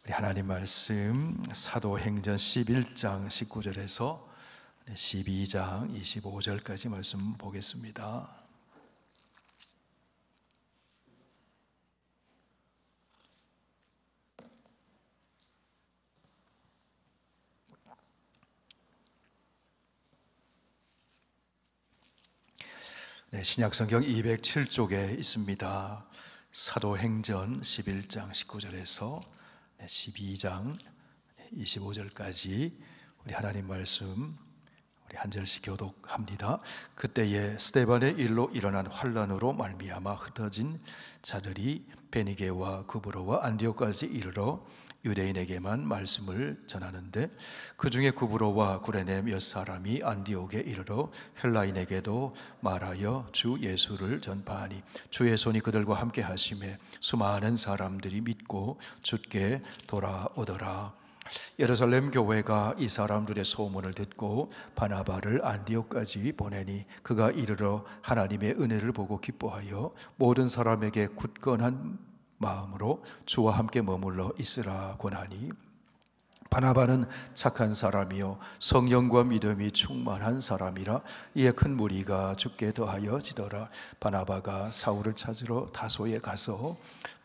우리 하나님 말씀 사도행전 11장 19절에서 12장 25절까지 말씀 보겠습니다. 신약성경 207쪽에 있습니다. 사도행전 11장 19절에서 12장 25절까지 우리 하나님 말씀 우리 한 절씩 교독합니다. 그때에 스데반의 일로 일어난 환란으로 말미암아 흩어진 자들이 베니게와 구브로와 안디옥까지 이르러 유대인에게만 말씀을 전하는데 그 중에 구브로와 구레네 몇 사람이 안디옥에 이르러 헬라인에게도 말하여 주 예수를 전파하니 주의 손이 그들과 함께 하심에 수많은 사람들이 믿고 주께 돌아오더라. 예루살렘 교회가 이 사람들의 소문을 듣고 바나바를 안디옥까지 보내니 그가 이르러 하나님의 은혜를 보고 기뻐하여 모든 사람에게 굳건한 마음으로 주와 함께 머물러 있으라 권하니 바나바는 착한 사람이요 성령과 믿음이 충만한 사람이라 이에 큰 무리가 주께 더하여 지더라. 바나바가 사울을 찾으러 다소에 가서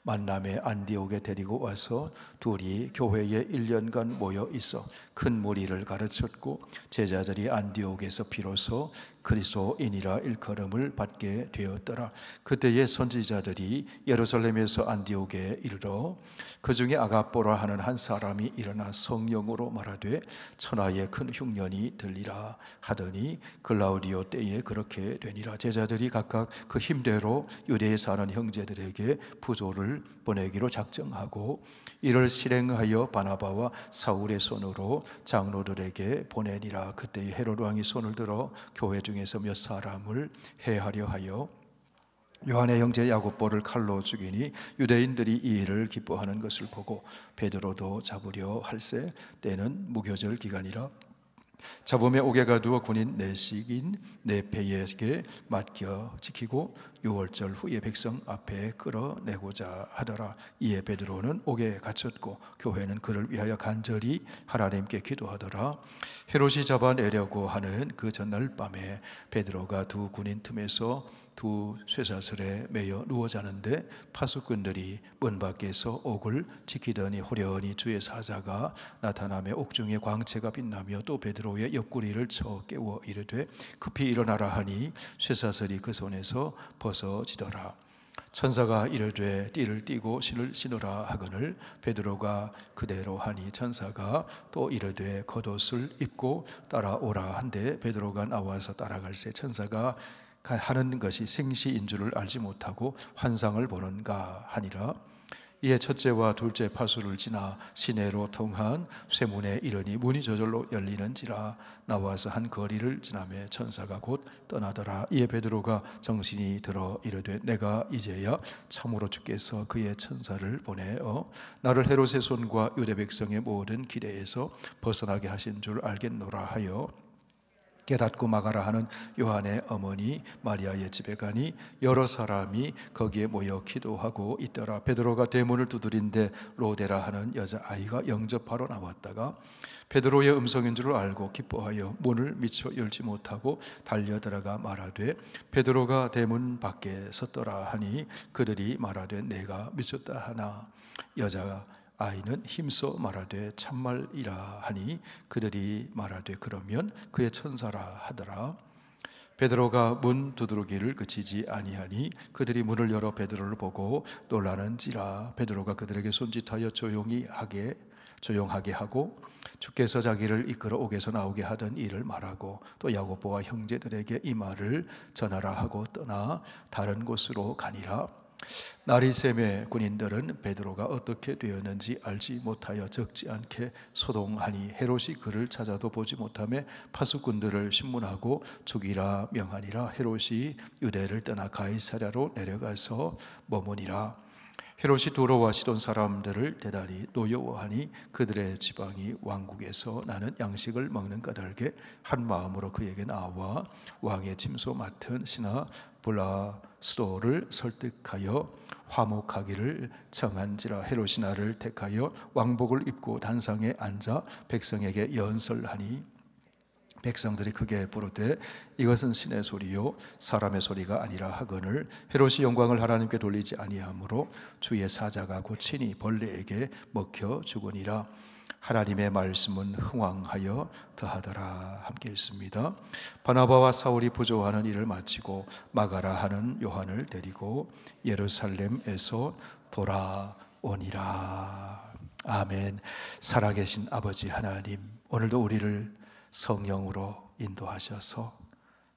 만남에 안디옥에 데리고 와서 둘이 교회에 1년간 모여 있어 큰 무리를 가르쳤고 제자들이 안디옥에서 비로소 그리스도인이라 일컬음을 받게 되었더라. 그때의 선지자들이 예루살렘에서 안디옥에 이르러 그 중에 아갑보라 하는 한 사람이 일어나 성령으로 말하되 천하에 큰 흉년이 들리라 하더니 글라우디오 때에 그렇게 되니라. 제자들이 각각 그 힘대로 유대에 사는 형제들에게 부조를 보내기로 작정하고 이를 실행하여 바나바와 사울의 손으로 장로들에게 보내니라. 그때 헤롯 왕이 손을 들어 교회 중에서 몇 사람을 해하려 하여 요한의 형제 야고보를 칼로 죽이니 유대인들이 이 일을 기뻐하는 것을 보고 베드로도 잡으려 할세 때는 무교절 기간이라. 잡음에 옥에 가두어 군인 내식인 네페에게 맡겨 지키고 6월절 후에 백성 앞에 끌어내고자 하더라. 이에 베드로는 옥에 갇혔고 교회는 그를 위하여 간절히 하나님께 기도하더라. 헤롯이 잡아내려고 하는 그 전날 밤에 베드로가 두 군인 틈에서 두 쇠사슬에 매여 누워 자는데 파수꾼들이 문 밖에서 옥을 지키더니 호련히 주의 사자가 나타나며 옥중에 광채가 빛나며 또 베드로의 옆구리를 쳐 깨워 이르되 급히 일어나라 하니 쇠사슬이 그 손에서 벗어지더라. 천사가 이르되 띠를 띠고 신을 신으라 하거늘 베드로가 그대로 하니 천사가 또 이르되 겉옷을 입고 따라오라 한데 베드로가 나와서 따라갈새 천사가 하는 것이 생시인 줄을 알지 못하고 환상을 보는가 하니라. 이에 첫째와 둘째 파수를 지나 시내로 통한 쇠문에 이르니 문이 저절로 열리는지라. 나와서 한 거리를 지나매 천사가 곧 떠나더라. 이에 베드로가 정신이 들어 이르되 내가 이제야 참으로 주께서 그의 천사를 보내어 나를 헤롯의 손과 유대 백성의 모든 기대에서 벗어나게 하신 줄 알겠노라 하여 깨닫고 막아라 하는 요한의 어머니 마리아의 집에 가니 여러 사람이 거기에 모여 기도하고 있더라. 베드로가 대문을 두드린데 로데라 하는 여자아이가 영접하러 나왔다가 베드로의 음성인 줄 알고 기뻐하여 문을 미처 열지 못하고 달려들어가 말하되 베드로가 대문 밖에 섰더라 하니 그들이 말하되 내가 미쳤다 하나 여자가 아이는 힘써 말하되 참말이라 하니 그들이 말하되 그러면 그의 천사라 하더라. 베드로가 문 두드리기를 그치지 아니하니 그들이 문을 열어 베드로를 보고 놀라는지라. 베드로가 그들에게 손짓하여 조용하게 하고 주께서 자기를 이끌어 옥에서 나오게 하던 일을 말하고 또 야고보와 형제들에게 이 말을 전하라 하고 떠나 다른 곳으로 가니라. 날이 새매 군인들은 베드로가 어떻게 되었는지 알지 못하여 적지 않게 소동하니 헤롯이 그를 찾아도 보지 못하며 파수꾼들을 신문하고 죽이라 명하니라. 헤롯이 유대를 떠나 가이사랴로 내려가서 머무니라. 헤롯이 두로와 시돈 사람들을 대단히 노여워하니 그들의 지방이 왕국에서 나는 양식을 먹는 까닭에 한 마음으로 그에게 나와 왕의 침소 맡은 신하 블라스도를 설득하여 화목하기를 청한지라. 헤롯이 나를 택하여 왕복을 입고 단상에 앉아 백성에게 연설하니 백성들이 크게 부르되 이것은 신의 소리요 사람의 소리가 아니라 하거늘 헤롯이 영광을 하나님께 돌리지 아니하므로 주의 사자가 곧 친히 벌레에게 먹혀 죽으니라. 하나님의 말씀은 흥왕하여 더하더라. 함께 읽습니다. 바나바와 사울이 부조하는 일을 마치고 마가라 하는 요한을 데리고 예루살렘에서 돌아오니라. 아멘. 살아계신 아버지 하나님, 오늘도 우리를 성령으로 인도하셔서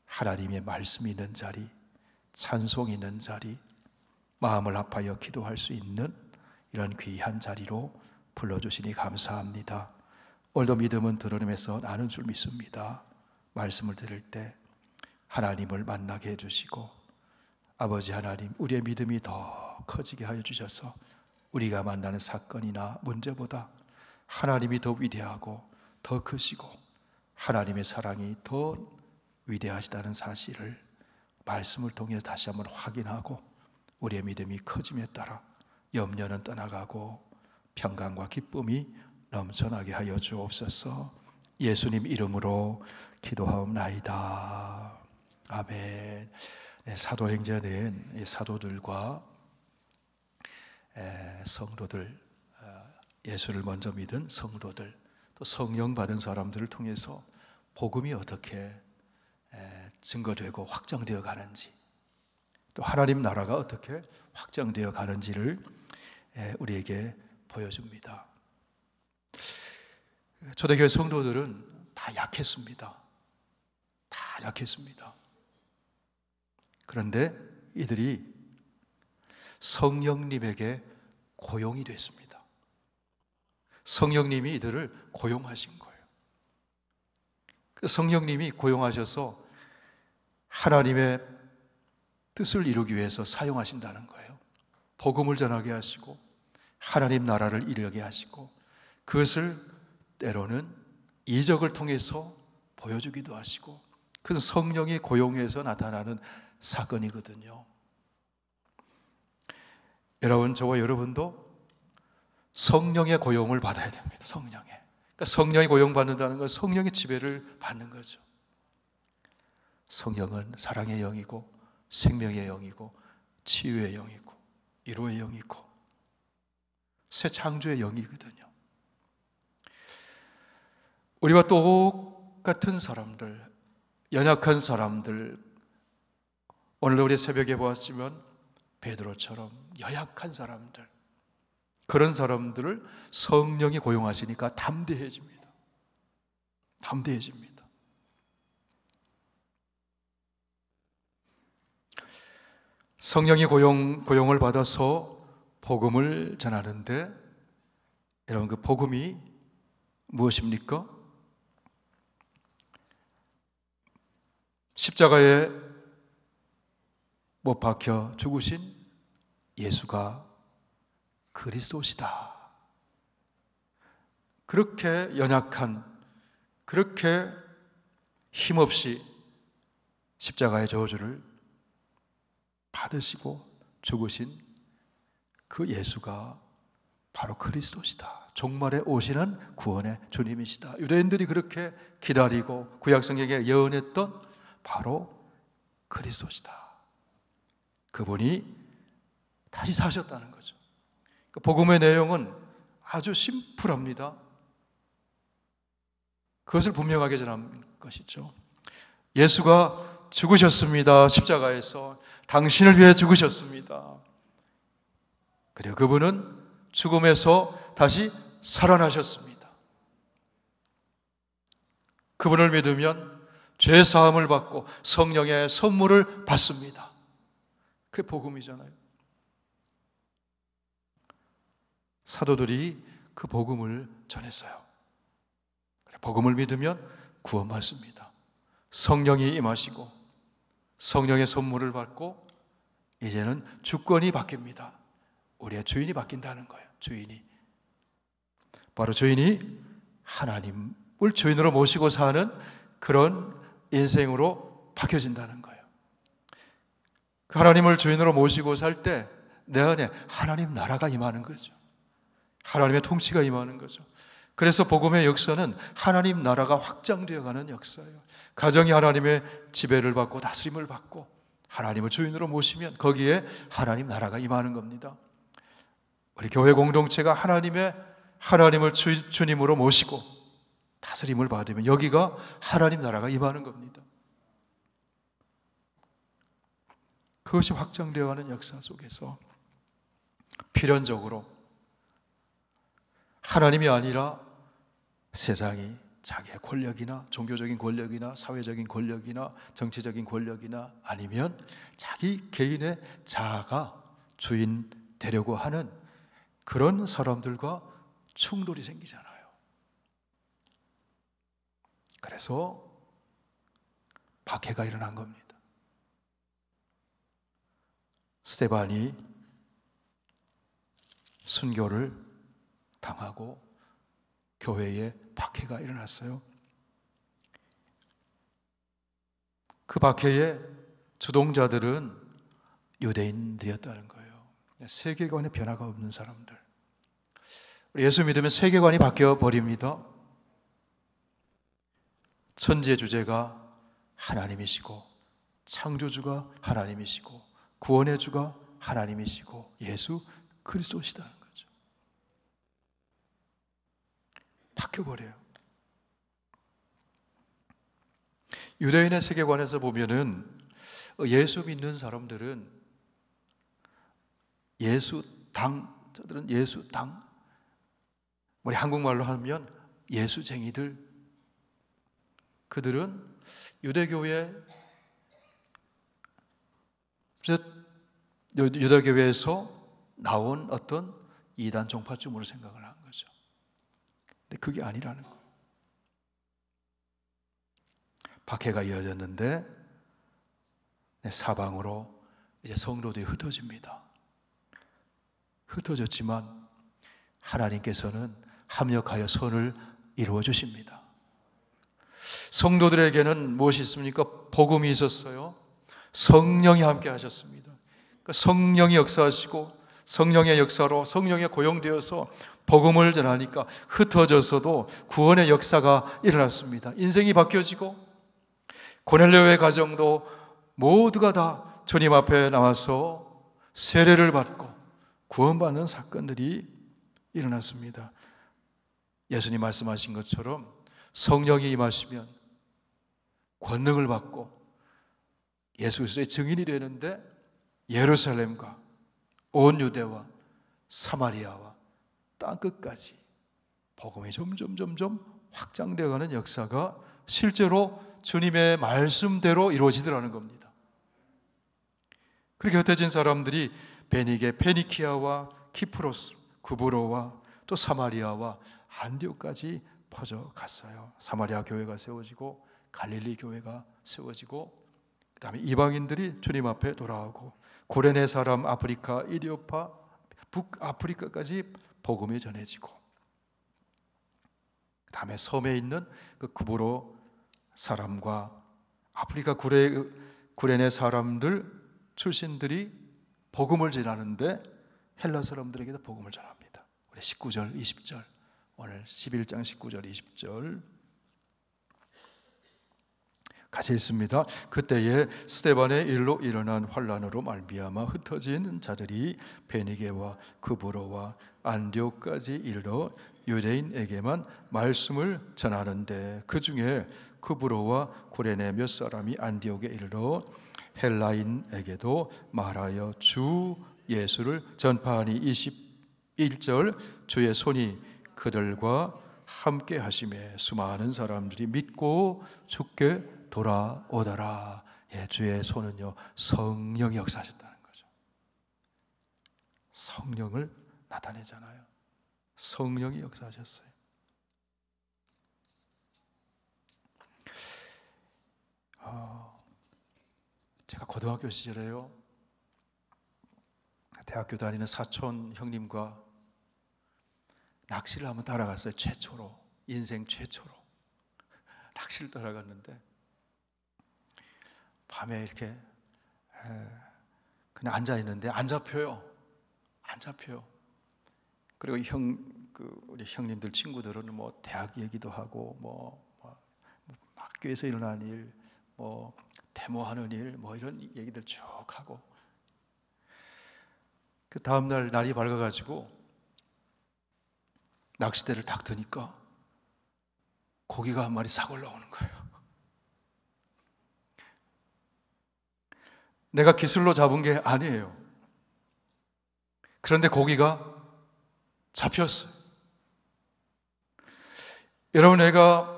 하나님의 말씀이 있는 자리, 찬송이 있는 자리, 마음을 합하여 기도할 수 있는 이런 귀한 자리로 불러주시니 감사합니다. 오늘도 믿음은 드러내면서 나는 줄 믿습니다. 말씀을 들을 때 하나님을 만나게 해주시고 아버지 하나님, 우리의 믿음이 더 커지게 하여 주셔서 우리가 만나는 사건이나 문제보다 하나님이 더 위대하고 더 크시고 하나님의 사랑이 더 위대하시다는 사실을 말씀을 통해서 다시 한번 확인하고 우리의 믿음이 커짐에 따라 염려는 떠나가고 평강과 기쁨이 넘쳐나게 하여 주옵소서. 예수님 이름으로 기도하옵나이다. 아멘. 사도행전은 사도들과 성도들, 예수를 먼저 믿은 성도들, 또 성령 받은 사람들을 통해서 복음이 어떻게 증거되고 확장되어 가는지, 또 하나님 나라가 어떻게 확장되어 가는지를 우리에게 보여줍니다. 초대교회 성도들은 다 약했습니다. 다 약했습니다. 그런데 이들이 성령님에게 고용이 됐습니다. 성령님이 이들을 고용하신 거예요. 그 성령님이 고용하셔서 하나님의 뜻을 이루기 위해서 사용하신다는 거예요. 복음을 전하게 하시고 하나님 나라를 이루게 하시고 그것을 때로는 이적을 통해서 보여주기도 하시고, 그것은 성령이 고용해서 나타나는 사건이거든요. 여러분, 저와 여러분도 성령의 고용을 받아야 됩니다. 성령의. 그러니까 성령이 고용받는다는 건 성령의 지배를 받는 거죠. 성령은 사랑의 영이고 생명의 영이고 치유의 영이고 위로의 영이고 새 창조의 영이거든요. 우리와 똑같은 사람들, 연약한 사람들, 오늘도 우리 새벽에 보았지만 베드로처럼 연약한 사람들, 그런 사람들을 성령이 고용하시니까 담대해집니다. 담대해집니다. 성령이 고용을 받아서 복음을 전하는데, 여러분, 그 복음이 무엇입니까? 십자가에 못 박혀 죽으신 예수가 그리스도시다. 그렇게 연약한, 그렇게 힘없이 십자가의 저주를 받으시고 죽으신 그 예수가 바로 그리스도시다. 종말에 오시는 구원의 주님이시다. 유대인들이 그렇게 기다리고 구약성경에 예언했던 바로 그리스도시다. 그분이 다시 사셨다는 거죠. 그 복음의 내용은 아주 심플합니다. 그것을 분명하게 전하는 것이죠. 예수가 죽으셨습니다. 십자가에서 당신을 위해 죽으셨습니다. 그리고 그분은 죽음에서 다시 살아나셨습니다. 그분을 믿으면 죄 사함을 받고 성령의 선물을 받습니다. 그게 복음이잖아요. 사도들이 그 복음을 전했어요. 복음을 믿으면 구원받습니다. 성령이 임하시고 성령의 선물을 받고 이제는 주권이 바뀝니다. 우리의 주인이 바뀐다는 거예요. 주인이. 바로 주인이 하나님을 주인으로 모시고 사는 그런 인생으로 바뀌어진다는 거예요. 그 하나님을 주인으로 모시고 살 때 내 안에 하나님 나라가 임하는 거죠. 하나님의 통치가 임하는 거죠. 그래서 복음의 역사는 하나님 나라가 확장되어가는 역사예요. 가정이 하나님의 지배를 받고 다스림을 받고 하나님을 주인으로 모시면 거기에 하나님 나라가 임하는 겁니다. 우리 교회 공동체가 하나님을 주님으로 모시고 다스림을 받으면 여기가 하나님 나라가 임하는 겁니다. 그것이 확장되어가는 역사 속에서 필연적으로 하나님이 아니라 세상이 자기의 권력이나 종교적인 권력이나 사회적인 권력이나 정치적인 권력이나 아니면 자기 개인의 자아가 주인 되려고 하는 그런 사람들과 충돌이 생기잖아요. 그래서 박해가 일어난 겁니다. 스데반이 순교를 당하고 교회에 박해가 일어났어요. 그 박해의 주동자들은 유대인들이었다는 거예요. 세계관의 변화가 없는 사람들. 예수 믿으면 세계관이 바뀌어 버립니다. 천지의 주제가 하나님이시고 창조주가 하나님이시고 구원의 주가 하나님이시고 예수 그리스도시다는 거죠. 바뀌어버려요. 유대인의 세계관에서 보면은 예수 믿는 사람들은 저들은 예수당, 우리 한국말로 하면 예수쟁이들, 그들은 유대교회에서 나온 어떤 이단 종파쯤으로 생각을 한 거죠. 근데 그게 아니라는 거예요. 박해가 이어졌는데 사방으로 이제 성도들이 흩어집니다. 흩어졌지만 하나님께서는 합력하여 선을 이루어 주십니다. 성도들에게는 무엇이 있습니까? 복음이 있었어요. 성령이 함께 하셨습니다. 그러니까 성령이 역사하시고 성령의 역사로 성령에 고용되어서 복음을 전하니까 흩어져서도 구원의 역사가 일어났습니다. 인생이 바뀌어지고 고넬료의 가정도 모두가 다 주님 앞에 나와서 세례를 받고 구원받는 사건들이 일어났습니다. 예수님 말씀하신 것처럼 성령이 임하시면 권능을 받고 예수 그리스도의 증인이 되는데 예루살렘과 온 유대와 사마리아와 땅끝까지 복음이 점점 확장되어가는 역사가 실제로 주님의 말씀대로 이루어지더라는 겁니다. 그렇게 흩어진 사람들이 페니키아와 키프로스, 구브로와 또 사마리아와 안디옥까지 퍼져갔어요. 사마리아 교회가 세워지고 갈릴리 교회가 세워지고 그 다음에 이방인들이 주님 앞에 돌아오고 고레네 사람 아프리카, 이디오파, 북아프리카까지 복음이 전해지고 그 다음에 섬에 있는 그 구브로 사람과 아프리카 구레네 사람들 출신들이 복음을 전하는데 헬라 사람들에게도 복음을 전합니다. 우리 19절, 20절, 오늘 11장 19절, 20절 같이 읽습니다. 그때에 스데반의 일로 일어난 환란으로 말미암아 흩어진 자들이 베니게와 그브로와 안디옥까지 이르러 유대인에게만 말씀을 전하는데 그 중에 그브로와 구레네 몇 사람이 안디옥에 이르러 헬라인에게도 말하여 주 예수를 전파하니 21절 주의 손이 그들과 함께 하심에 수많은 사람들이 믿고 주께 돌아오더라. 예, 주의 손은요 성령이 역사하셨다는 거죠. 성령을 나타내잖아요. 성령이 역사하셨어요. 제가 고등학교 시절에요 대학교 다니는 사촌 형님과 낚시를 한번 따라갔어요. 최초로, 인생 최초로 낚시를 따라갔는데 밤에 이렇게 그냥 앉아 있는데 안 잡혀요. 안 잡혀요. 그리고 우리 형님들 친구들은 뭐 대학 얘기도 하고 뭐 학교에서 일어난 일, 뭐 데모하는 일, 뭐 이런 얘기들 쭉 하고, 그 다음 날 날이 밝아가지고 낚싯대를 딱 드니까 고기가 한 마리 싹 올라오는 거예요. 내가 기술로 잡은 게 아니에요. 그런데 고기가 잡혔어요. 여러분, 내가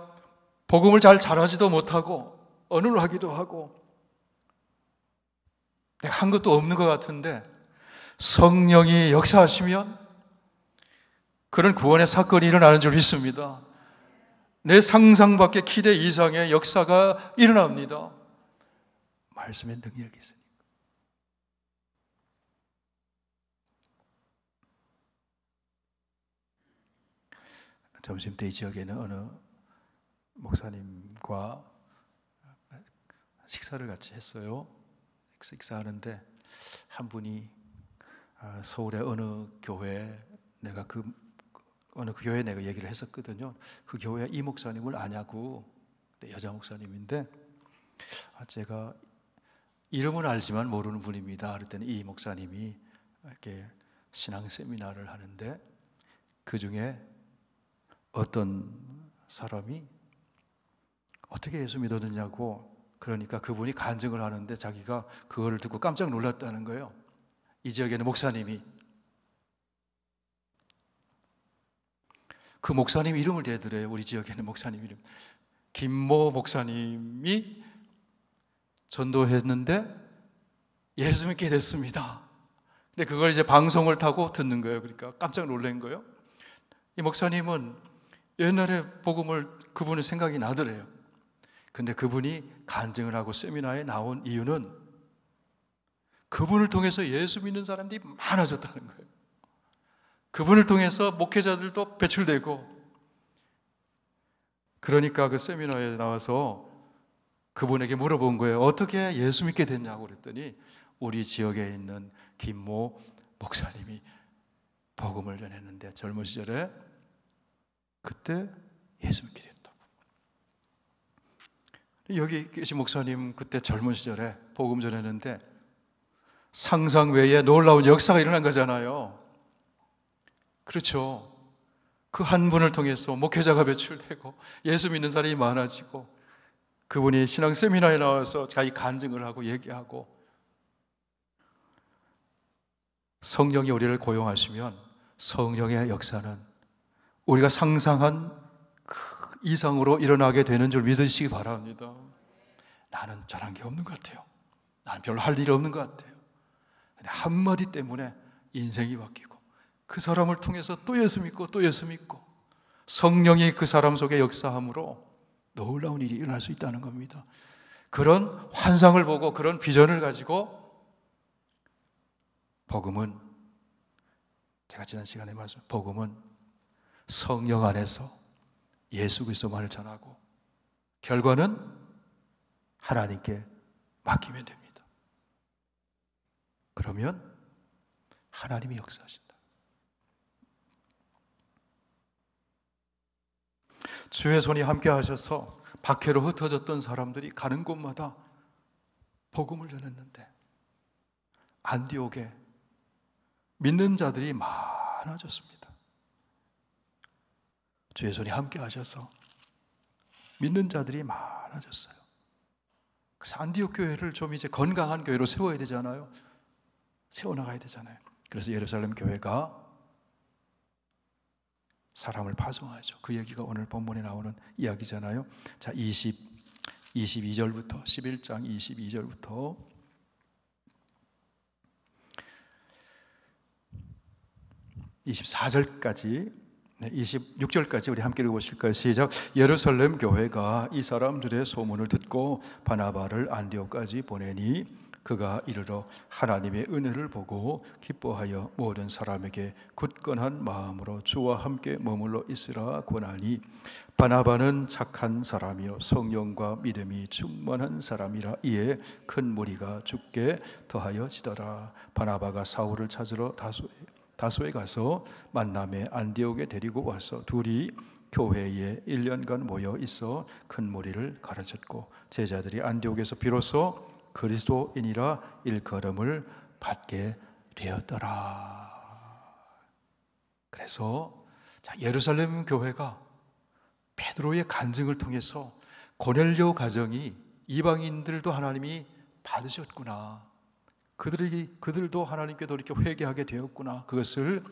복음을 잘 전하지도 못하고 언어를 하기도 하고 내가 한 것도 없는 것 같은데 성령이 역사하시면 그런 구원의 사건이 일어나는 줄 믿습니다. 내 상상 밖의 기대 이상의 역사가 일어납니다. 말씀의 능력이 있으니까. 점심때 이 지역에는 어느 목사님과 식사를 같이 했어요. 식사하는데 한 분이 서울의 어느 교회에 내가 어느 교회에 내가 얘기를 했었거든요. 그 교회 이 목사님을 아냐고. 여자 목사님인데 제가 이름은 알지만 모르는 분입니다. 그랬더니 이 목사님이 이렇게 신앙 세미나를 하는데 그 중에 어떤 사람이 어떻게 예수 믿었느냐고, 그러니까 그분이 간증을 하는데 자기가 그거를 듣고 깜짝 놀랐다는 거예요. 이 지역에는 목사님이, 그 목사님 이름을 대더래요. 우리 지역에는 목사님 이름, 김모 목사님이 전도했는데 예수 믿게 됐습니다. 근데 그걸 이제 방송을 타고 듣는 거예요. 그러니까 깜짝 놀란 거예요. 이 목사님은 옛날에 복음을 그분의 생각이 나더래요. 근데 그분이 간증을 하고 세미나에 나온 이유는 그분을 통해서 예수 믿는 사람들이 많아졌다는 거예요. 그분을 통해서 목회자들도 배출되고, 그러니까 그 세미나에 나와서 그분에게 물어본 거예요. 어떻게 예수 믿게 됐냐고 그랬더니 우리 지역에 있는 김모 목사님이 복음을 전했는데 젊은 시절에 그때 예수 믿게 됐다고. 여기 계신 목사님 그때 젊은 시절에 복음 전했는데 상상 외에 놀라운 역사가 일어난 거잖아요. 그렇죠. 그 한 분을 통해서 목회자가 배출되고 예수 믿는 사람이 많아지고, 그분이 신앙 세미나에 나와서 자기 간증을 하고 얘기하고, 성령이 우리를 고용하시면 성령의 역사는 우리가 상상한 그 이상으로 일어나게 되는 줄 믿으시기 바랍니다. 나는 잘한 게 없는 것 같아요. 나는 별로 할 일이 없는 것 같아요. 근데 한마디 때문에 인생이 바뀌고 그 사람을 통해서 또 예수 믿고 또 예수 믿고 성령이 그 사람 속에 역사함으로 놀라운 일이 일어날 수 있다는 겁니다. 그런 환상을 보고 그런 비전을 가지고 복음은, 제가 지난 시간에 말씀, 복음은 성령 안에서 예수 그리스도만을 전하고 결과는 하나님께 맡기면 됩니다. 그러면 하나님이 역사하신다. 주의 손이 함께 하셔서 박해로 흩어졌던 사람들이 가는 곳마다 복음을 전했는데 안디옥에 믿는 자들이 많아졌습니다. 주의 손이 함께 하셔서 믿는 자들이 많아졌어요. 그래서 안디옥 교회를 좀 이제 건강한 교회로 세워야 되잖아요. 세워나가야 되잖아요. 그래서 예루살렘 교회가 사람을 파송하죠. 그 얘기가 오늘 본문에 나오는 이야기잖아요. 자, 22절부터 11장 22절부터 24절까지 26절까지 우리 함께 읽어보실까요? 시작. 예루살렘 교회가 이 사람들의 소문을 듣고 바나바를 안디옥까지 보내니 그가 이르러 하나님의 은혜를 보고 기뻐하여 모든 사람에게 굳건한 마음으로 주와 함께 머물러 있으라 권하니 바나바는 착한 사람이요 성령과 믿음이 충만한 사람이라. 이에 큰 무리가 주께 더하여지더라. 바나바가 사울을 찾으러 다소에 가서 만남에 안디옥에 데리고 와서 둘이 교회에 1년간 모여 있어 큰 무리를 가르쳤고 제자들이 안디옥에서 비로소 그리스도인이라 일컬음을 받게 되었더라. 그래서 예루살렘 교회가 베드로의 간증을 통해서 고넬료 가정이 이방인들도 하나님이 받으셨구나, 그들도 하나님께 돌이켜 회개하게 되었구나, 그것을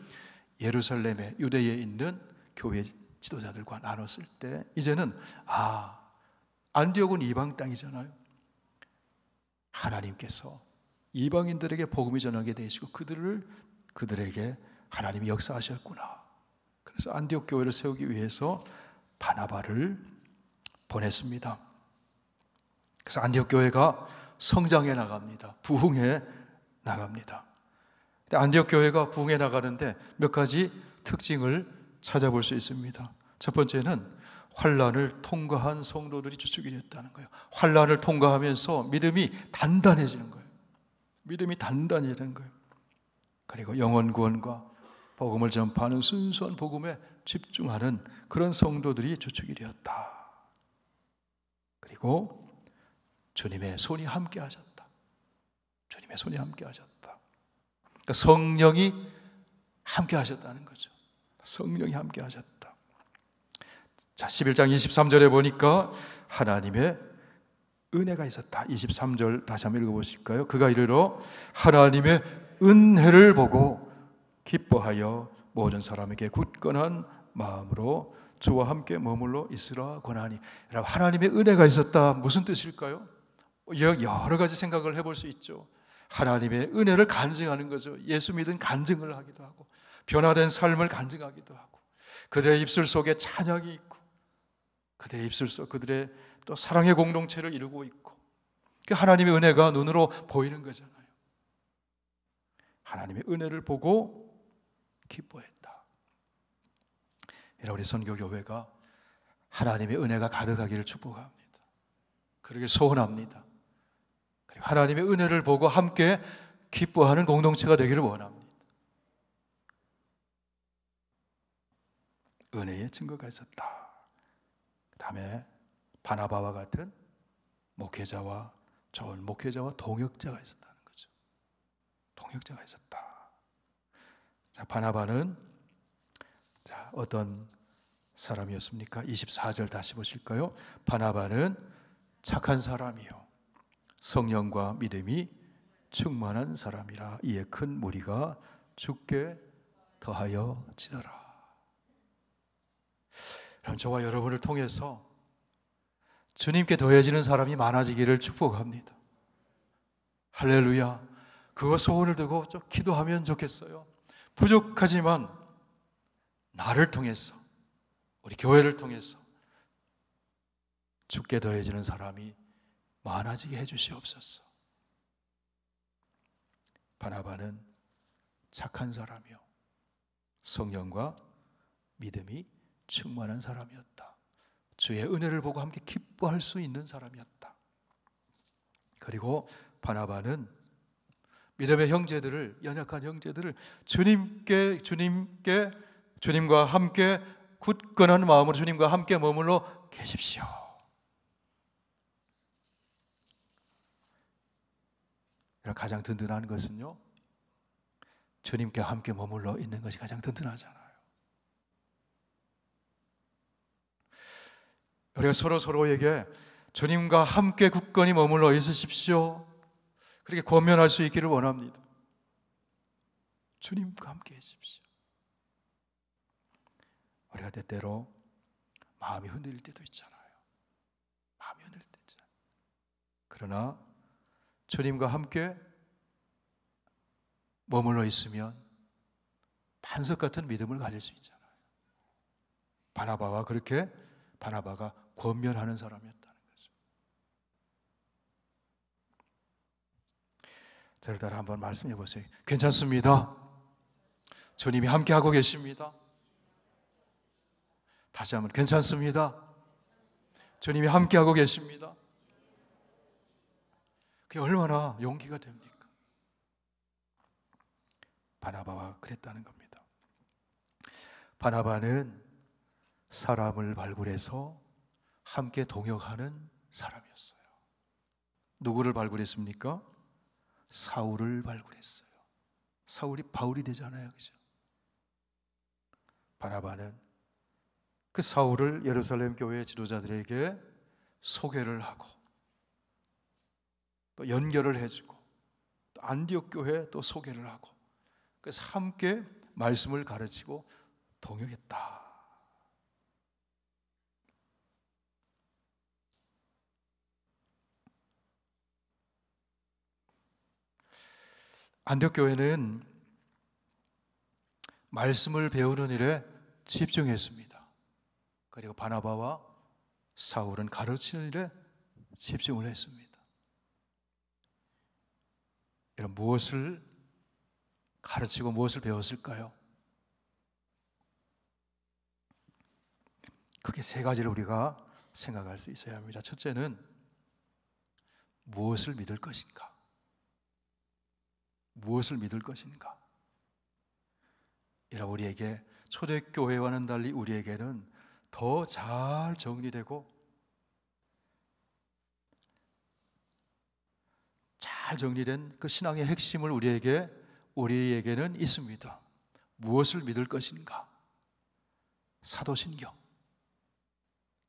예루살렘의 유대에 있는 교회 지도자들과 나눴을 때 이제는 안디옥은 이방 땅이잖아요. 하나님께서 이방인들에게 복음이 전하게 되시고 그들에게 하나님이 역사하셨구나. 그래서 안디옥 교회를 세우기 위해서 바나바를 보냈습니다. 그래서 안디옥 교회가 성장해 나갑니다. 부흥해 나갑니다. 안디옥 교회가 부흥해 나가는데 몇 가지 특징을 찾아볼 수 있습니다. 첫 번째는 환난을 통과한 성도들이 주축이 됐다는 거예요. 환난을 통과하면서 믿음이 단단해지는 거예요. 믿음이 단단해지는 거예요. 그리고 영혼 구원과 복음을 전파하는 순수한 복음에 집중하는 그런 성도들이 주축이 되었다. 그리고 주님의 손이 함께 하셨다. 주님의 손이 함께 하셨다. 그러니까 성령이 함께 하셨다는 거죠. 성령이 함께 하셨다. 자, 11장 23절에 보니까 하나님의 은혜가 있었다. 23절 다시 한번 읽어보실까요? 그가 이르러 하나님의 은혜를 보고 기뻐하여 모든 사람에게 굳건한 마음으로 주와 함께 머물러 있으라 권하니. 여러분, 하나님의 은혜가 있었다, 무슨 뜻일까요? 여러 가지 생각을 해볼 수 있죠. 하나님의 은혜를 간증하는 거죠. 예수 믿은 간증을 하기도 하고 변화된 삶을 간증하기도 하고 그들의 입술 속에 찬양이 있고 그들의 입술 속 그들의 또 사랑의 공동체를 이루고 있고 그 하나님의 은혜가 눈으로 보이는 거잖아요. 하나님의 은혜를 보고 기뻐했다. 우리 선교교회가 하나님의 은혜가 가득하기를 축복합니다. 그러게 소원합니다. 그리고 하나님의 은혜를 보고 함께 기뻐하는 공동체가 되기를 원합니다. 은혜의 증거가 있었다. 그 다음에 바나바와 같은 목회자와 좋은 목회자와 동역자가 있었다는 거죠. 동역자가 있었다. 자, 바나바는 어떤 사람이었습니까? 24절 다시 보실까요? 바나바는 착한 사람이요 성령과 믿음이 충만한 사람이라. 이에 큰 무리가 주께 더하여지더라. 저와 여러분을 통해서 주님께 더해지는 사람이 많아지기를 축복합니다. 할렐루야. 그거 소원을 두고 좀 기도하면 좋겠어요. 부족하지만 나를 통해서, 우리 교회를 통해서 주께 더해지는 사람이 많아지게 해주시옵소서. 바나바는 착한 사람이요 성령과 믿음이 충만한 사람이었다. 주의 은혜를 보고 함께 기뻐할 수 있는 사람이었다. 그리고 바나바는 믿음의 형제들을, 연약한 형제들을 주님과 함께 굳건한 마음으로 주님과 함께 머물러 계십시오. 가장 든든한 것은요, 주님께 함께 머물러 있는 것이 가장 든든하잖아요. 우리가 서로에게 주님과 함께 굳건히 머물러 있으십시오, 그렇게 권면할 수 있기를 원합니다. 주님과 함께 계십시오. 우리가 때때로 마음이 흔들릴 때도 있잖아요. 마음이 흔들릴 때 있잖아요. 그러나 주님과 함께 머물러 있으면 반석 같은 믿음을 가질 수 있잖아요. 바나바가 권면하는 사람이었다는 거죠. 저를 따라 한번 말씀해 보세요. 괜찮습니다. 주님이 함께하고 계십니다. 다시 한번 괜찮습니다. 주님이 함께하고 계십니다. 그게 얼마나 용기가 됩니까? 바나바와 그랬다는 겁니다. 바나바는 사람을 발굴해서 함께 동역하는 사람이었어요. 누구를 발굴했습니까? 사울을 발굴했어요. 사울이 바울이 되잖아요, 그죠? 바나바는 그 사울을 예루살렘 교회 지도자들에게 소개를 하고 또 연결을 해주고 또 안디옥 교회에 또 소개를 하고 그래서 함께 말씀을 가르치고 동역했다. 안디옥 교회는 말씀을 배우는 일에 집중했습니다. 그리고 바나바와 사울은 가르치는 일에 집중을 했습니다. 여러분, 무엇을 가르치고 무엇을 배웠을까요? 크게 세 가지를 우리가 생각할 수 있어야 합니다. 첫째는 무엇을 믿을 것인가? 무엇을 믿을 것인가? 이라 우리에게 초대교회와는 달리 우리에게는 더 잘 정리되고 잘 정리된 그 신앙의 핵심을 우리에게는 있습니다. 무엇을 믿을 것인가? 사도신경.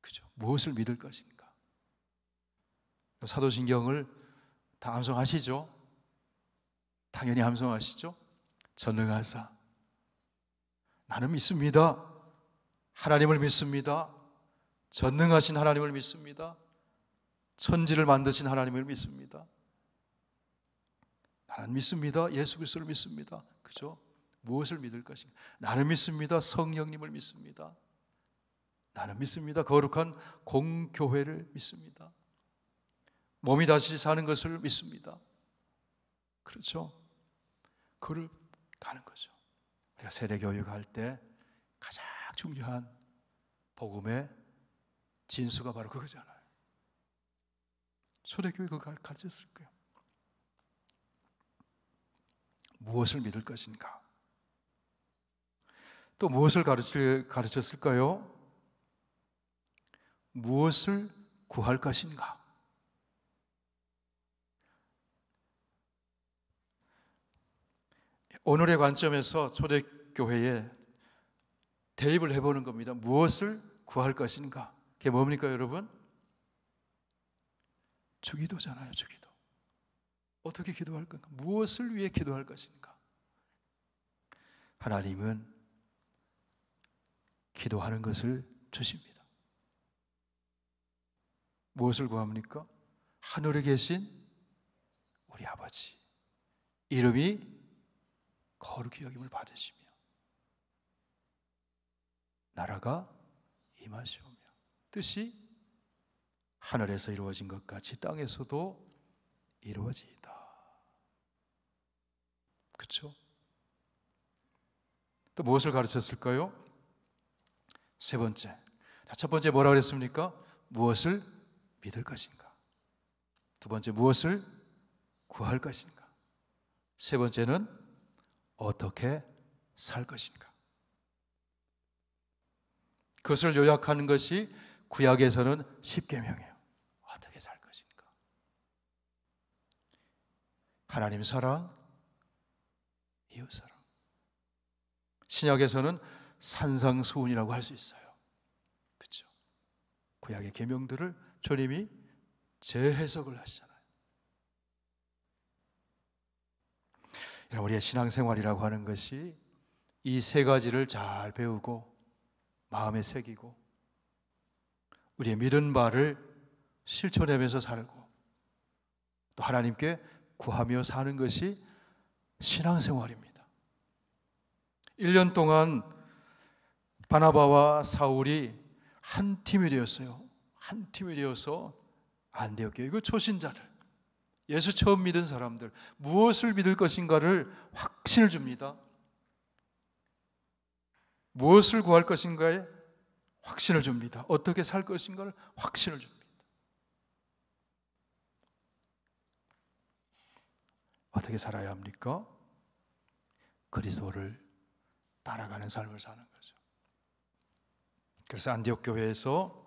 그죠? 무엇을 믿을 것인가? 사도신경을 다 암송하시죠? 당연히 암송하시죠? 전능하사 나는 믿습니다. 하나님을 믿습니다. 전능하신 하나님을 믿습니다. 천지를 만드신 하나님을 믿습니다. 나는 믿습니다. 예수 그리스도를 믿습니다. 그죠? 무엇을 믿을 것인가? 나는 믿습니다. 성령님을 믿습니다. 나는 믿습니다. 거룩한 공교회를 믿습니다. 몸이 다시 사는 것을 믿습니다. 그렇죠? 그를 가는 거죠. 우리가 세대교육 할 때 가장 중요한 복음의 진수가 바로 그거잖아요. 초대교회 그거 가르쳤을 거예요. 무엇을 믿을 것인가? 또 무엇을 가르쳤을까요? 무엇을 구할 것인가? 오늘의 관점에서 초대교회에 대입을 해보는 겁니다. 무엇을 구할 것인가? 그게 뭡니까, 여러분? 주기도잖아요, 주기도. 어떻게 기도할 건가? 무엇을 위해 기도할 것인가? 하나님은 기도하는 것을 주십니다. 무엇을 구합니까? 하늘에 계신 우리 아버지, 이름이 거룩히 여김을 받으시며 나라가 임하시오며 뜻이 하늘에서 이루어진 것 같이 땅에서도 이루어지이다. 그렇죠? 또 무엇을 가르쳤을까요? 세 번째. 첫 번째 뭐라 그랬습니까? 무엇을 믿을 것인가? 두 번째 무엇을 구할 것인가? 세 번째는 어떻게 살 것인가? 그것을 요약하는 것이 구약에서는 십계명이에요. 어떻게 살 것인가? 하나님 사랑, 이웃 사랑. 신약에서는 산상수훈이라고 할 수 있어요. 그렇죠? 구약의 계명들을 주님이 재해석을 하시잖아요. 우리의 신앙생활이라고 하는 것이 이 세 가지를 잘 배우고 마음에 새기고 우리의 믿은 바를 실천하면서 살고 또 하나님께 구하며 사는 것이 신앙생활입니다. 1년 동안 바나바와 사울이 한 팀이 되었어요. 한 팀이 되어서 안디옥 교회 그 초신자들 예수 처음 믿은 사람들, 무엇을 믿을 것인가를 확신을 줍니다. 무엇을 구할 것인가에 확신을 줍니다. 어떻게 살 것인가를 확신을 줍니다. 어떻게 살아야 합니까? 그리스도를 따라가는 삶을 사는 거죠. 그래서 안디옥 교회에서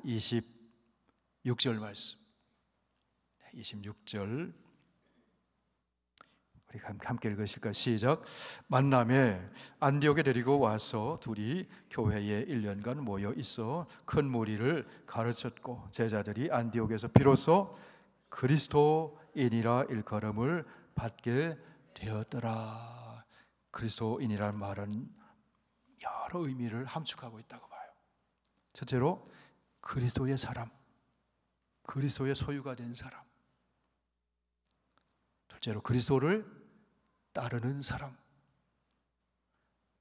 26절 말씀, 26절 우리 함께 읽으실까요? 시작. 만남에 안디옥에 데리고 와서 둘이 교회에 1년간 모여 있어 큰 무리를 가르쳤고 제자들이 안디옥에서 비로소 그리스도인이라 일컬음을 받게 되었더라. 그리스도인이라는 말은 여러 의미를 함축하고 있다고 봐요. 첫째로 그리스도의 사람, 그리스도의 소유가 된 사람. 둘째로 그리스도를 따르는 사람.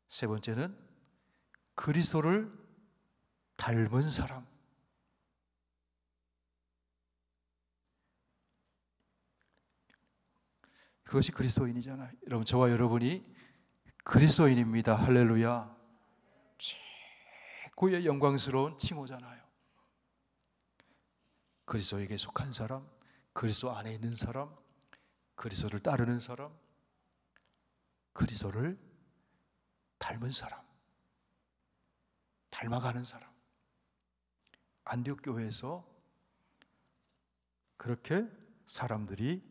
세 번째는 그리스도를 닮은 사람. 그것이 그리스도인이잖아요. 여러분, 저와 여러분이 그리스도인입니다. 할렐루야. 최고의 영광스러운 칭호잖아요. 그리스도에게 속한 사람, 그리스도 안에 있는 사람, 그리스도를 따르는 사람, 그리스도를 닮은 사람, 닮아가는 사람. 안디옥 교회에서 그렇게 사람들이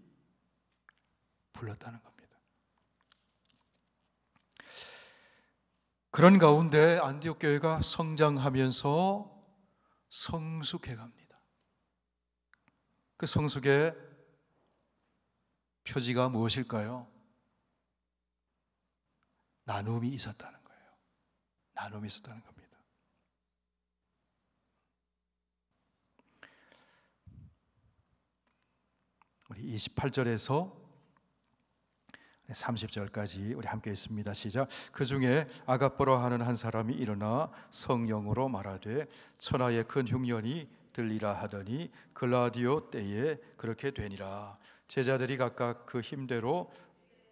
불렀다는 겁니다. 그런 가운데 안디옥 교회가 성장하면서 성숙해 갑니다. 그 성숙의 표지가 무엇일까요? 나눔이 있었다는 거예요. 나눔이 있었다는 겁니다. 우리 28절에서 30절까지 우리 함께 있습니다. 시작. 그 중에 아가포라 하는 한 사람이 일어나 성령으로 말하되 천하의 큰 흉년이 들리라 하더니 글라디오 때에 그렇게 되니라. 제자들이 각각 그 힘대로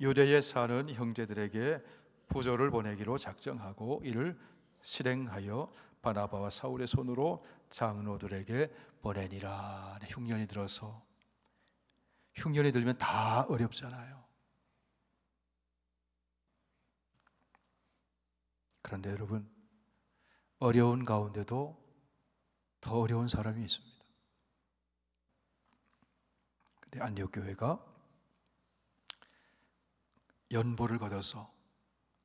유대에 사는 형제들에게 부조를 보내기로 작정하고 이를 실행하여 바나바와 사울의 손으로 장로들에게 보내니라. 흉년이 들어서, 흉년이 들면 다 어렵잖아요. 그런데 여러분, 어려운 가운데도 더 어려운 사람이 있습니다. 근데 안디옥 교회가 연보를 거둬서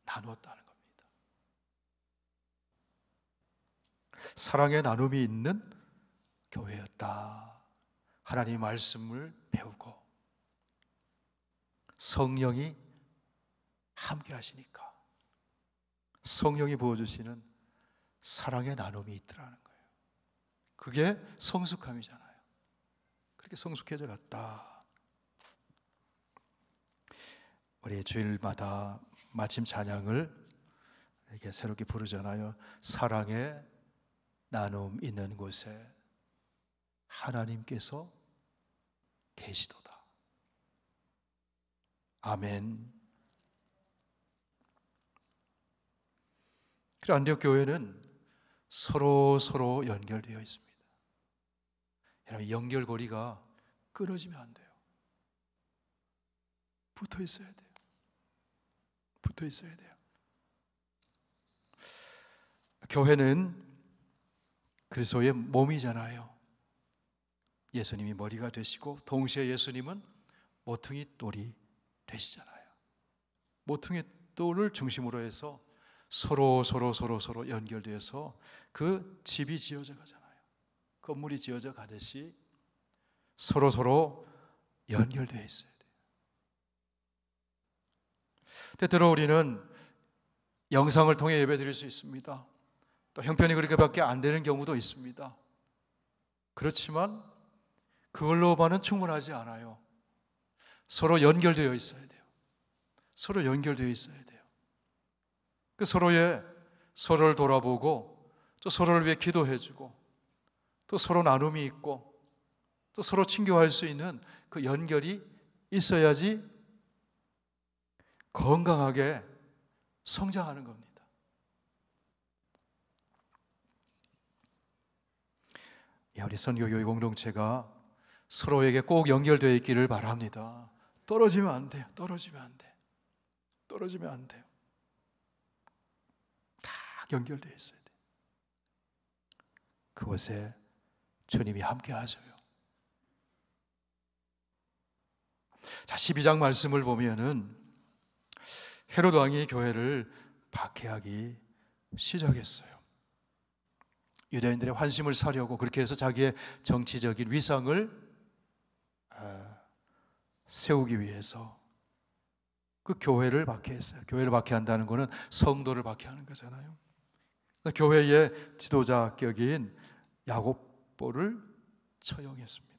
나누었다는 겁니다. 사랑의 나눔이 있는 교회였다. 하나님의 말씀을 배우고 성령이 함께 하시니까 성령이 부어주시는 사랑의 나눔이 있더라는 거예요. 그게 성숙함이잖아요. 그렇게 성숙해져 갔다. 우리 주일마다 마침 찬양을 이렇게 새롭게 부르잖아요. 사랑의 나눔 있는 곳에 하나님께서 계시도다. 아멘. 그래서 안디옥 교회는 서로 연결되어 있습니다. 여러분, 연결고리가 끊어지면 안 돼요. 붙어 있어야 돼요. 붙어 있어야 돼요. 교회는 그리스도의 몸이잖아요. 예수님이 머리가 되시고 동시에 예수님은 모퉁이 돌이 되시잖아요. 모퉁이 돌을 중심으로 해서 서로 연결되어서 그 집이 지어져 가잖아요. 건물이 지어져 가듯이 서로 연결되어 있어야 돼요. 때때로 우리는 영상을 통해 예배드릴 수 있습니다. 또 형편이 그렇게밖에 안 되는 경우도 있습니다. 그렇지만 그걸로만은 충분하지 않아요. 서로 연결되어 있어야 돼요. 서로 연결되어 있어야 돼요. 그 서로를 돌아보고 또 서로를 위해 기도해주고 또 서로 나눔이 있고 또 서로 친교할 수 있는 그 연결이 있어야지 건강하게 성장하는 겁니다. 우리 선교교회 공동체가 서로에게 꼭 연결되어 있기를 바랍니다. 떨어지면 안 돼요. 떨어지면 안 돼요. 떨어지면 안 돼요. 다 연결되어 있어야 돼요. 그곳에 주님이 함께 하셔요. 자, 12장 말씀을 보면은 헤롯 왕이 교회를 박해하기 시작했어요. 유대인들의 환심을 사려고 그렇게 해서 자기의 정치적인 위상을 세우기 위해서 그 교회를 박해했어요. 교회를 박해한다는 것은 성도를 박해하는 거잖아요. 교회의 지도자격인 야고보를 처형했습니다.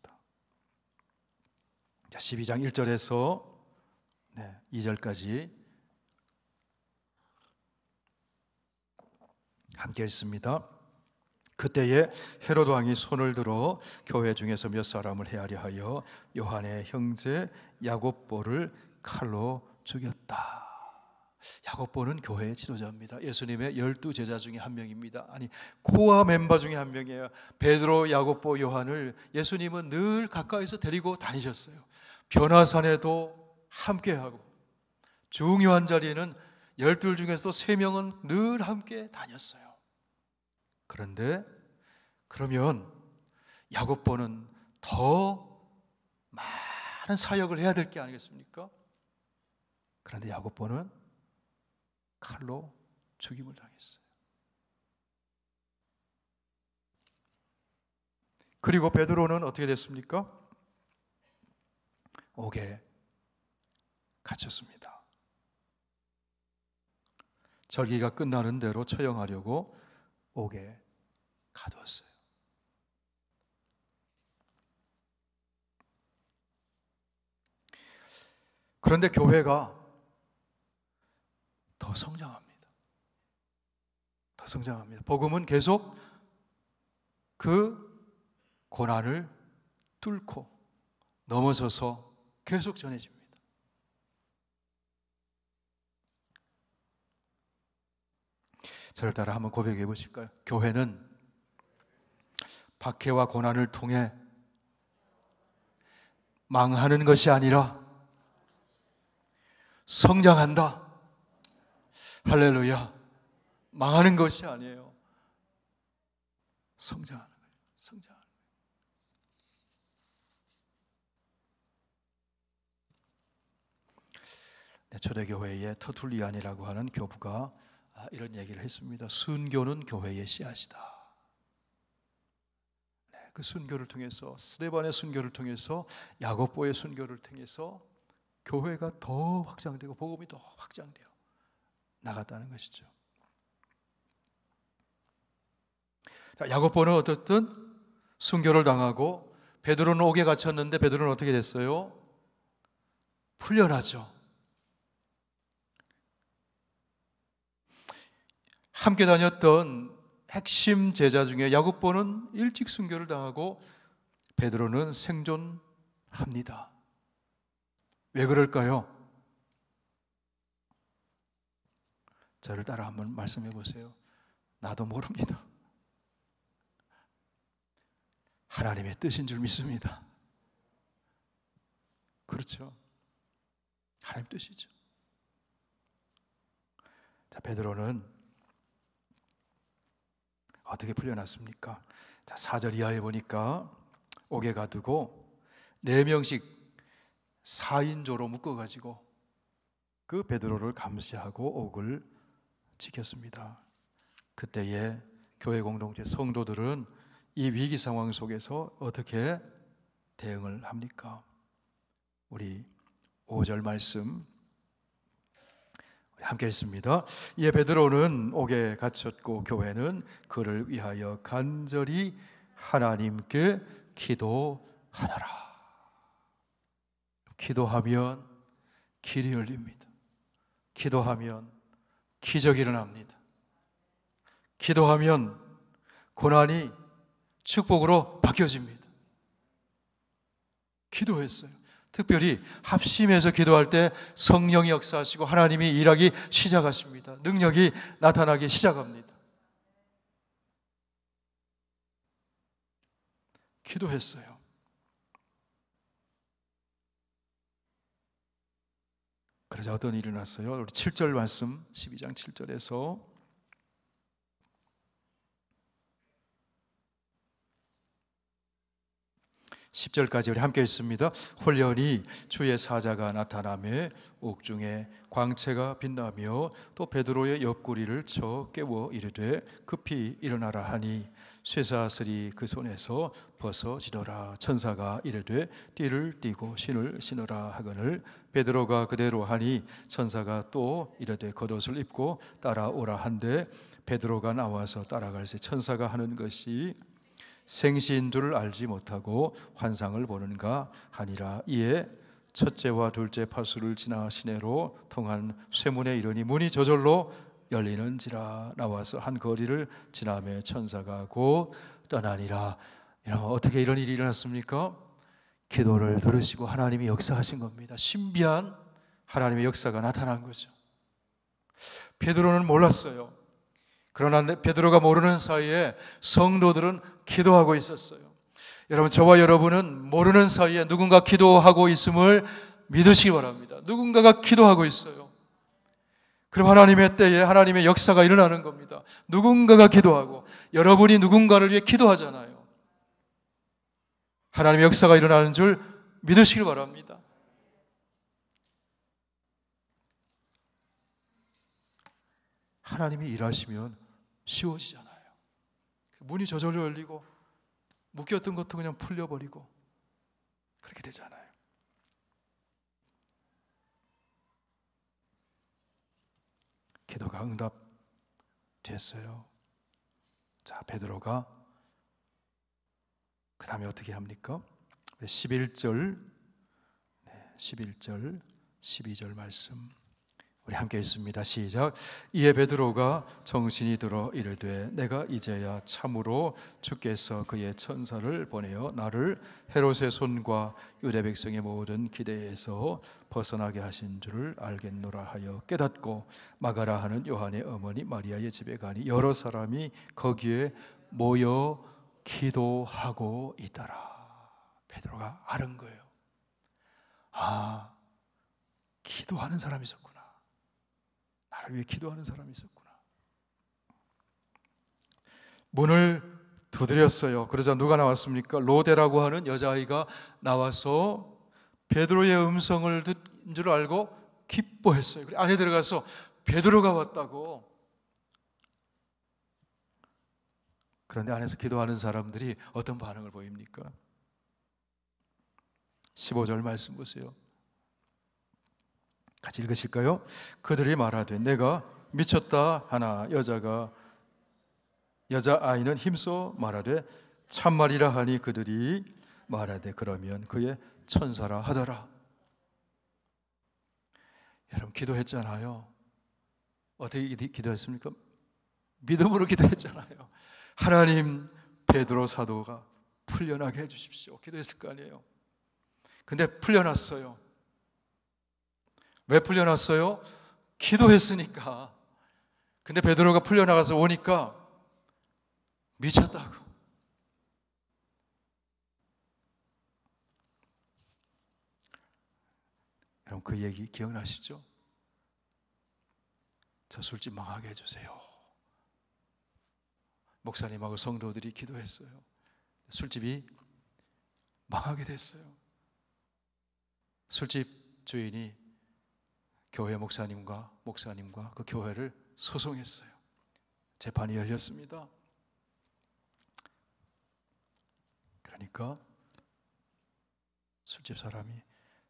12장 1절에서 2절까지 함께 읽습니다. 그때에 헤롯 왕이 손을 들어 교회 중에서 몇 사람을 헤아려 하여 요한의 형제 야고보를 칼로 죽였다. 야고보는 교회의 지도자입니다. 예수님의 12제자 중에 한 명입니다. 아니, 코어 멤버 중에 한 명이에요. 베드로, 야고보, 요한을 예수님은 늘 가까이서 데리고 다니셨어요. 변화산에도 함께하고 중요한 자리에는 12 중에서도 3명은 늘 함께 다녔어요. 그런데 그러면 야고보는 더 많은 사역을 해야 될 게 아니겠습니까? 그런데 야고보는 칼로 죽임을 당했어요. 그리고 베드로는 어떻게 됐습니까? 옥에 갇혔습니다. 절기가 끝나는 대로 처형하려고 옥에 가두었어요. 그런데 교회가 더 성장합니다. 더 성장합니다. 복음은 계속 그 고난을 뚫고 넘어서서 계속 전해집니다. 저를 따라 한번 고백해 보실까요? 교회는 박해와 고난을 통해 망하는 것이 아니라 성장한다. 할렐루야. 망하는 것이 아니에요. 성장하는 거예요. 성장하는 거예요. 초대교회의 터툴리안이라고 하는 교부가 이런 얘기를 했습니다. 순교는 교회의 씨앗이다. 그 순교를 통해서, 스데반의 순교를 통해서, 야고보의 순교를 통해서 교회가 더 확장되고 복음이 더 확장되어 나갔다는 것이죠. 자, 야고보는 어떻든 순교를 당하고 베드로는 옥에 갇혔는데 베드로는 어떻게 됐어요? 풀려나죠. 함께 다녔던 핵심 제자 중에 야고보는 일찍 순교를 당하고 베드로는 생존합니다. 왜 그럴까요? 저를 따라 한번 말씀해 보세요. 나도 모릅니다. 하나님의 뜻인 줄 믿습니다. 그렇죠. 하나님 뜻이죠. 자, 베드로는 어떻게 풀려났습니까? 자, 4절 이하에 보니까 옥에 가두고 4명씩 4인조로 묶어가지고 그 베드로를 감시하고 옥을 지켰습니다. 그때의 교회 공동체 성도들은 이 위기 상황 속에서 어떻게 대응을 합니까? 우리 5절 말씀 함께 읽습니다. 이에 베드로는 옥에 갇혔고 교회는 그를 위하여 간절히 하나님께 기도하더라. 기도하면 길이 열립니다. 기도하면 기적이 일어납니다. 기도하면 고난이 축복으로 바뀌어집니다. 기도했어요. 특별히 합심해서 기도할 때 성령이 역사하시고 하나님이 일하기 시작하십니다. 능력이 나타나기 시작합니다. 기도했어요. 그러자 어떤 일이 일어났어요? 우리 7절 말씀 12장 7절에서 10절까지 우리 함께 읽습니다. 홀연히 주의 사자가 나타나며 옥중에 광채가 빛나며 또 베드로의 옆구리를 쳐 깨워 이르되 급히 일어나라 하니 쇠사슬이 그 손에서 벗어지더라. 천사가 이르되 띠를 띠고 신을 신으라 하거늘 베드로가 그대로 하니 천사가 또 이르되 겉옷을 입고 따라오라 한데 베드로가 나와서 따라갈새 천사가 하는 것이 생시인 줄 알지 못하고 환상을 보는가 하니라. 이에 첫째와 둘째 파수를 지나 시내로 통한 쇠문에 이르니 문이 저절로 열리는지라. 나와서 한 거리를 지나며 천사가 곧 떠나니라. 어떻게 이런 일이 일어났습니까? 기도를 들으시고 하나님이 역사하신 겁니다. 신비한 하나님의 역사가 나타난 거죠. 베드로는 몰랐어요. 그러나 베드로가 모르는 사이에 성도들은 기도하고 있었어요. 여러분, 저와 여러분은 모르는 사이에 누군가 기도하고 있음을 믿으시기 바랍니다. 누군가가 기도하고 있어요. 그럼 하나님의 때에 하나님의 역사가 일어나는 겁니다. 누군가가 기도하고, 여러분이 누군가를 위해 기도하잖아요. 하나님의 역사가 일어나는 줄 믿으시기 바랍니다. 하나님이 일하시면 쉬워지잖아요. 문이 저절로 열리고 묶였던 것도 그냥 풀려버리고 그렇게 되잖아요. 기도가 응답됐어요. 자, 베드로가 그 다음에 어떻게 합니까? 11절 12절 말씀 우리 함께 읽습니다. 시작. 이에 베드로가 정신이 들어 이르되 내가 이제야 참으로 주께서 그의 천사를 보내어 나를 헤롯의 손과 유대 백성의 모든 기대에서 벗어나게 하신 줄을 알겠노라 하여 깨닫고 마가라 하는 요한의 어머니 마리아의 집에 가니 여러 사람이 거기에 모여 기도하고 있더라. 베드로가 알은 거예요. 아, 기도하는 사람이 있었구나. 나를 위해 기도하는 사람이 있었구나. 문을 두드렸어요. 그러자 누가 나왔습니까? 로데라고 하는 여자아이가 나와서 베드로의 음성을 듣는 줄 알고 기뻐했어요. 안에 들어가서 베드로가 왔다고. 그런데 안에서 기도하는 사람들이 어떤 반응을 보입니까? 15절 말씀 보세요. 같이 읽으실까요? 그들이 말하되 내가 미쳤다 하나 여자아이는 힘써 말하되 참말이라 하니 그들이 말하되 그러면 그의 천사라 하더라. 여러분, 기도했잖아요. 어떻게 기도했습니까? 믿음으로 기도했잖아요. 하나님, 베드로 사도가 풀려나게 해주십시오. 기도했을 거 아니에요. 근데 풀려났어요. 왜 풀려났어요? 기도했으니까. 근데 베드로가 풀려나가서 오니까 미쳤다고. 여러분, 그 얘기 기억나시죠? 저 술집 망하게 해주세요. 목사님하고 성도들이 기도했어요. 술집이 망하게 됐어요. 술집 주인이 교회 목사님과 그 교회를 소송했어요. 재판이 열렸습니다. 그러니까 술집 사람이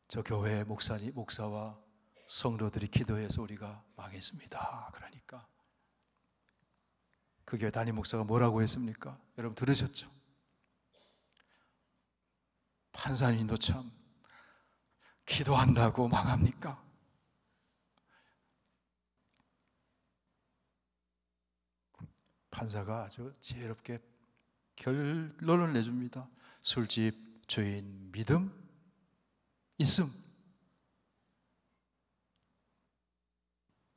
저 교회 목사와 성도들이 기도해서 우리가 망했습니다. 그러니까 그 교회 담임 목사가 뭐라고 했습니까? 여러분 들으셨죠? 판사님도 참 기도한다고 망합니까? 판사가 아주 지혜롭게 결론을 내줍니다. 술집 주인 믿음, 있음.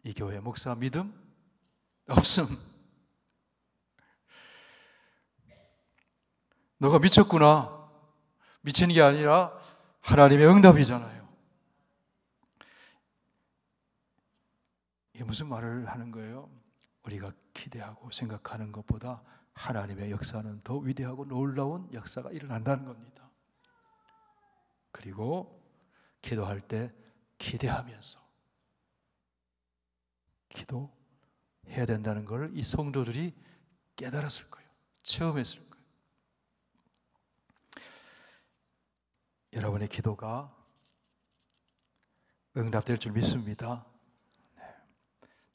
이 교회 목사 믿음? 없음. 너가 미쳤구나. 미친 게 아니라 하나님의 응답이잖아요. 이게 무슨 말을 하는 거예요? 우리가 기대하고 생각하는 것보다 하나님의 역사는 더 위대하고 놀라운 역사가 일어난다는 겁니다. 그리고 기도할 때 기대하면서 기도해야 된다는 걸 이 성도들이 깨달았을 거예요. 체험했을 거예요. 여러분의 기도가 응답될 줄 믿습니다.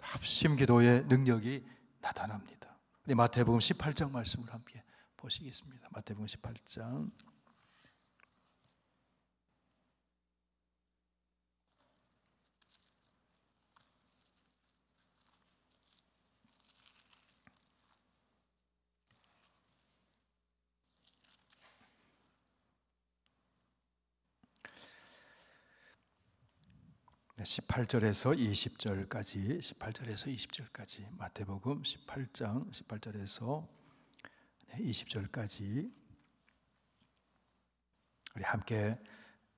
합심 기도의 능력이 나타납니다. 우리 마태복음 18장 말씀을 함께 보시겠습니다. 마태복음 18장 18절에서 20절까지 마태복음 18장 18절에서 20절까지 우리 함께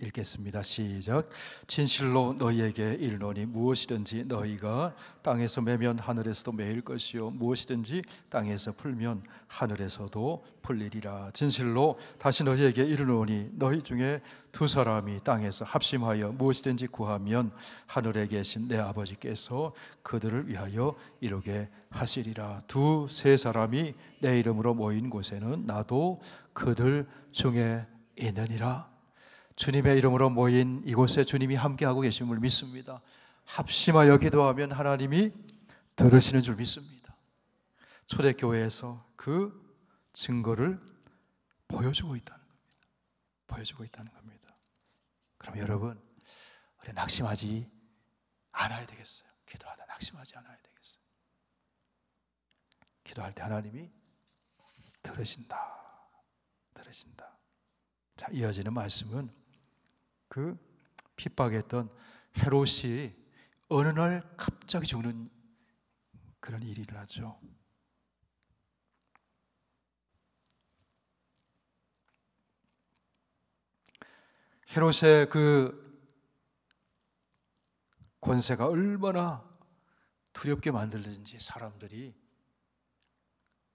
읽겠습니다. 시작. 진실로 너희에게 이르노니 무엇이든지 너희가 땅에서 매면 하늘에서도 매일 것이요 무엇이든지 땅에서 풀면 하늘에서도 풀리리라. 진실로 다시 너희에게 이르노니 너희 중에 두 사람이 땅에서 합심하여 무엇이든지 구하면 하늘에 계신 내 아버지께서 그들을 위하여 이루게 하시리라. 두세 사람이 내 이름으로 모인 곳에는 나도 그들 중에 있느니라. 주님의 이름으로 모인 이곳에 주님이 함께하고 계심을 믿습니다. 합심하여 기도하면 하나님이 들으시는 줄 믿습니다. 초대교회에서 그 증거를 보여주고 있다는 겁니다. 그럼 여러분, 우리 낙심하지 않아야 되겠어요. 기도하다 낙심하지 않아야 되겠어요. 기도할 때 하나님이 들으신다. 자, 이어지는 말씀은 그 핍박했던 헤롯이 어느 날 갑자기 죽는 그런 일이 일어나죠. 헤롯의 그 권세가 얼마나 두렵게 만들든지 사람들이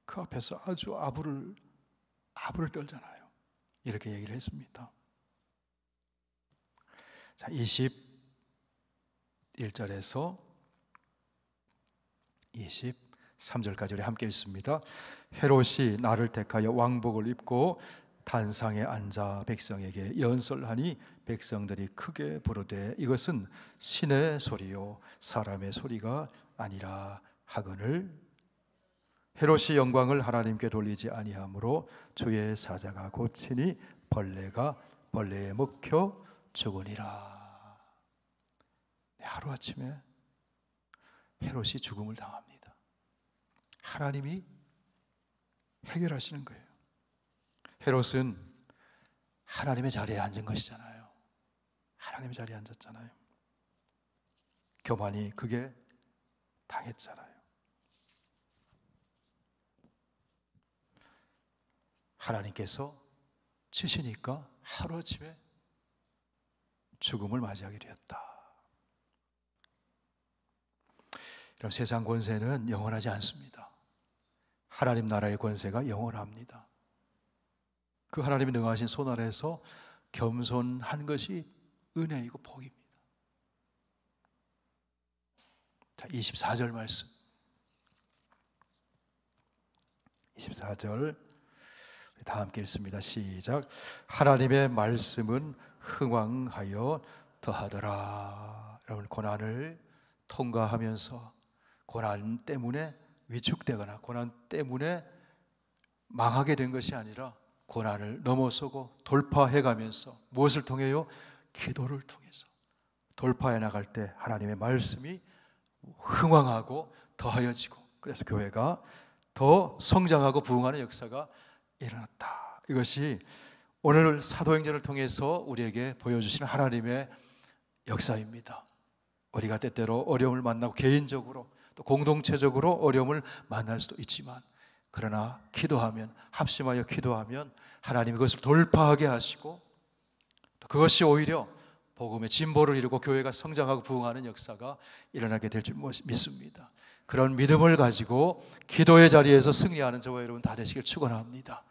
그 앞에서 아주 아부를 떨잖아요. 이렇게 얘기를 했습니다. 자, 21절에서 23절까지 우리 함께 읽습니다. 헤롯이 나를 택하여 왕복을 입고 단상에 앉아 백성에게 연설하니 백성들이 크게 부르되 이것은 신의 소리요 사람의 소리가 아니라 하거늘 헤롯이 영광을 하나님께 돌리지 아니하므로 주의 사자가 고치니 벌레에 먹혀 죽으니라. 하루아침에 헤롯이 죽음을 당합니다. 하나님이 해결하시는 거예요. 헤롯은 하나님의 자리에 앉은 것이잖아요. 하나님의 자리에 앉았잖아요. 교만이 그게 당했잖아요. 하나님께서 치시니까 하루아침에 죽음을 맞이하게 되었다. 이런 세상 권세는 영원하지 않습니다. 하나님 나라의 권세가 영원합니다. 그 하나님이 능하신 손 아래에서 겸손한 것이 은혜이고 복입니다. 자, 24절 말씀. 24절 다 함께 읽습니다. 시작. 하나님의 말씀은 흥왕하여 더하더라. 여러분, 고난을 통과하면서 고난 때문에 위축되거나 고난 때문에 망하게 된 것이 아니라 고난을 넘어서고 돌파해가면서 무엇을 통해요? 기도를 통해서 돌파해 나갈 때 하나님의 말씀이 흥왕하고 더하여지고 그래서 교회가 더 성장하고 부흥하는 역사가 일어났다. 이것이 오늘 사도행전을 통해서 우리에게 보여주시는 하나님의 역사입니다. 우리가 때때로 어려움을 만나고 개인적으로 또 공동체적으로 어려움을 만날 수도 있지만, 그러나 기도하면, 합심하여 기도하면 하나님이 그것을 돌파하게 하시고, 또 그것이 오히려 복음의 진보를 이루고 교회가 성장하고 부흥하는 역사가 일어나게 될 줄 믿습니다. 그런 믿음을 가지고 기도의 자리에서 승리하는 저와 여러분 다 되시길 축원합니다.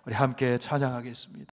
우리 함께 찬양하겠습니다.